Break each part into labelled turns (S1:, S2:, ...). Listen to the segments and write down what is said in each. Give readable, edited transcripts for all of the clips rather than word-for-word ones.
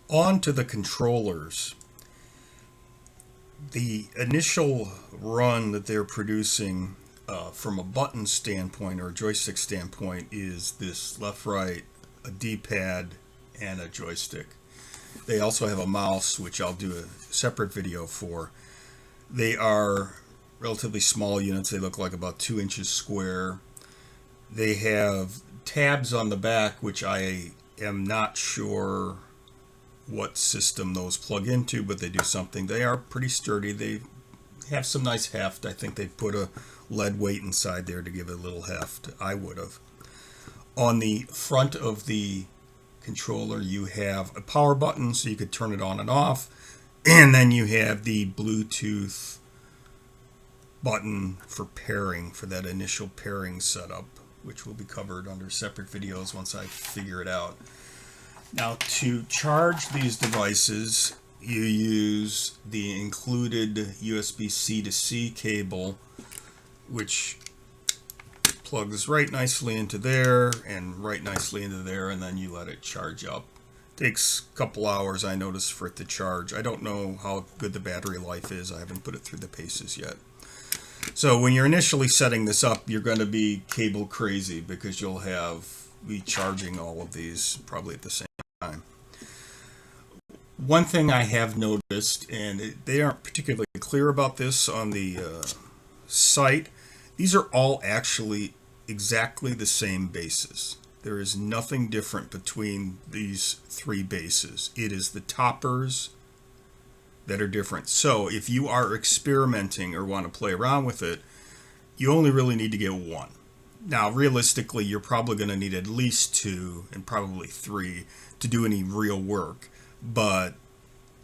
S1: On to the controllers. The initial run that they're producing from a button standpoint or a joystick standpoint is this left, right, a D-pad, and a joystick. They also have a mouse, which I'll do a separate video for. They are relatively small units. They look like about 2 inches square. They have tabs on the back, which I am not sure what system those plug into, but they do something. They are pretty sturdy. They have some nice heft. I think they put a lead weight inside there to give it a little heft. I would have. On the front of the controller, you have a power button so you could turn it on and off, and then you have the Bluetooth button for pairing, for that initial pairing setup, which will be covered under separate videos once I figure it out. Now, to charge these devices, you use the included USB-C to C cable, which plugs right nicely into there and right nicely into there, and then you let it charge up. Takes a couple hours, I notice, for it to charge. I don't know how good the battery life is. I haven't put it through the paces yet. So when you're initially setting this up, you're going to be cable crazy because you'll be charging all of these probably at the same time. One thing I have noticed, and they aren't particularly clear about this on the site, these are all actually exactly the same bases. There is nothing different between these three bases. It is the toppers that are different. So if you are experimenting or want to play around with it, you only really need to get one. Now, realistically, you're probably going to need at least two and probably three to do any real work. But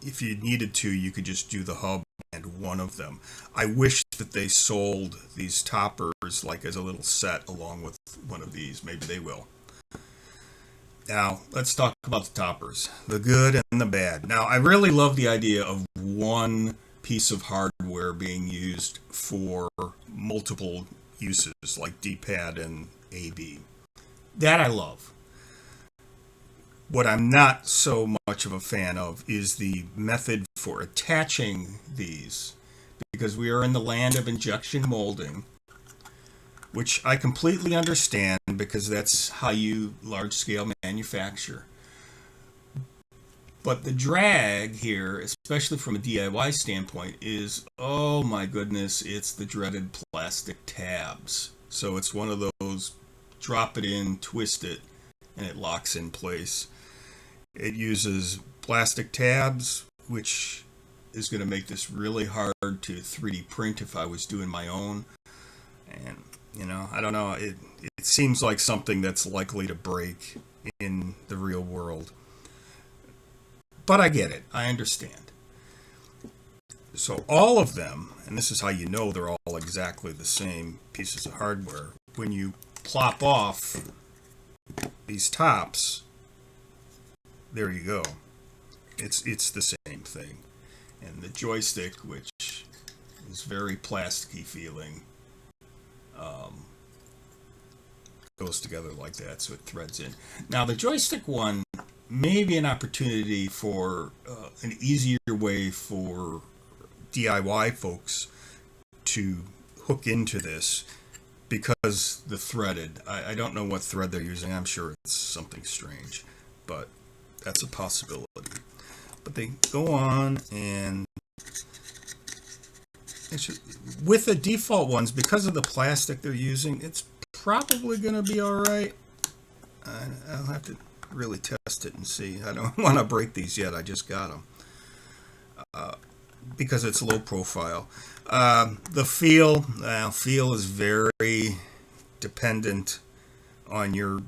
S1: if you needed to, you could just do the hub and one of them. I wish that they sold these toppers like as a little set along with one of these. Maybe they will. Now, let's talk about the toppers, the good and the bad. Now, I really love the idea of one piece of hardware being used for multiple uses, like D-pad and AB. That I love. What I'm not so much of a fan of is the method for attaching these, because we are in the land of injection molding, which I completely understand because that's how you large-scale manufacture. But the drag here, especially from a DIY standpoint, is, oh my goodness, it's the dreaded plastic tabs. So it's one of those, drop it in, twist it, and it locks in place. It uses plastic tabs, which is going to make this really hard to 3D print if I was doing my own. And I don't know. It seems like something that's likely to break in the real world. But I get it. I understand. So all of them, and this is how you know they're all exactly the same pieces of hardware, when you plop off these tops, there you go. It's the same thing. And the joystick, which is very plasticky feeling, goes together like that, so it threads in. Now the joystick one may be an opportunity for an easier way for DIY folks to hook into this, because the threaded, I don't know what thread they're using. I'm sure it's something strange, but that's a possibility. But they go on, and with the default ones, because of the plastic they're using, it's probably going to be alright. I'll have to really test it and see. I don't want to break these yet. I just got them. Because it's low profile. The feel is very dependent on your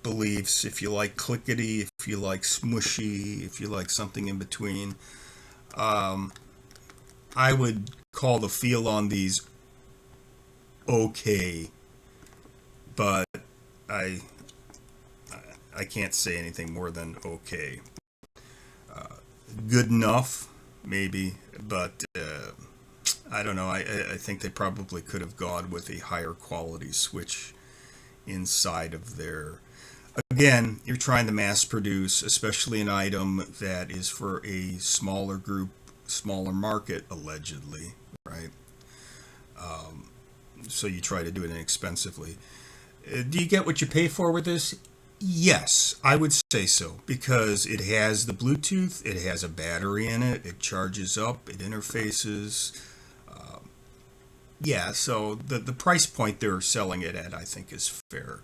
S1: beliefs. If you like clickety, if you like smushy, if you like something in between. I would call the feel on these okay, but I can't say anything more than okay. Good enough, maybe, but I don't know. I think they probably could have gone with a higher quality switch inside of there. Again, you're trying to mass produce, especially an item that is for a smaller group, smaller market, allegedly, right? So you try to do it inexpensively. Do you get what you pay for with this? Yes, I would say so because it has the Bluetooth, it has a battery in it, it charges up, it interfaces. Yeah, so the price point they're selling it at, I think, is fair.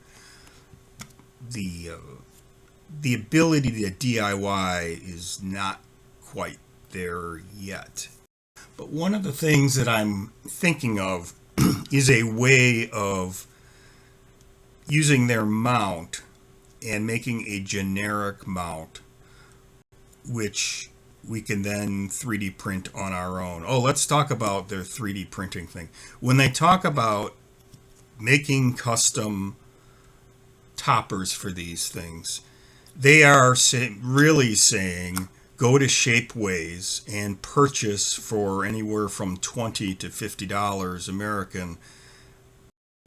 S1: The the ability to DIY is not quite there yet. But one of the things that I'm thinking of is a way of using their mount and making a generic mount, which we can then 3D print on our own. Oh, let's talk about their 3D printing thing. When they talk about making custom toppers for these things, they are really saying go to Shapeways and purchase for anywhere from $20 to $50 American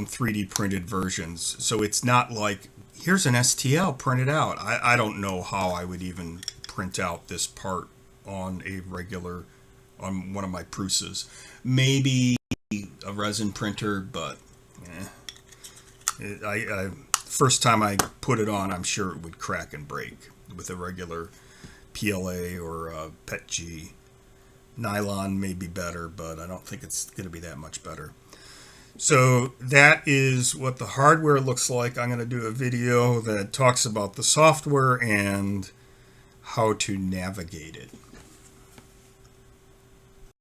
S1: 3D printed versions. So it's not like here's an STL printed out. I don't know how I would even print out this part on a regular, on one of my Pruses. Maybe a resin printer, but first time I put it on, I'm sure it would crack and break with a regular PLA or PETG. Nylon may be better, but I don't think it's going to be that much better. So that is what the hardware looks like. I'm going to do a video that talks about the software and how to navigate it.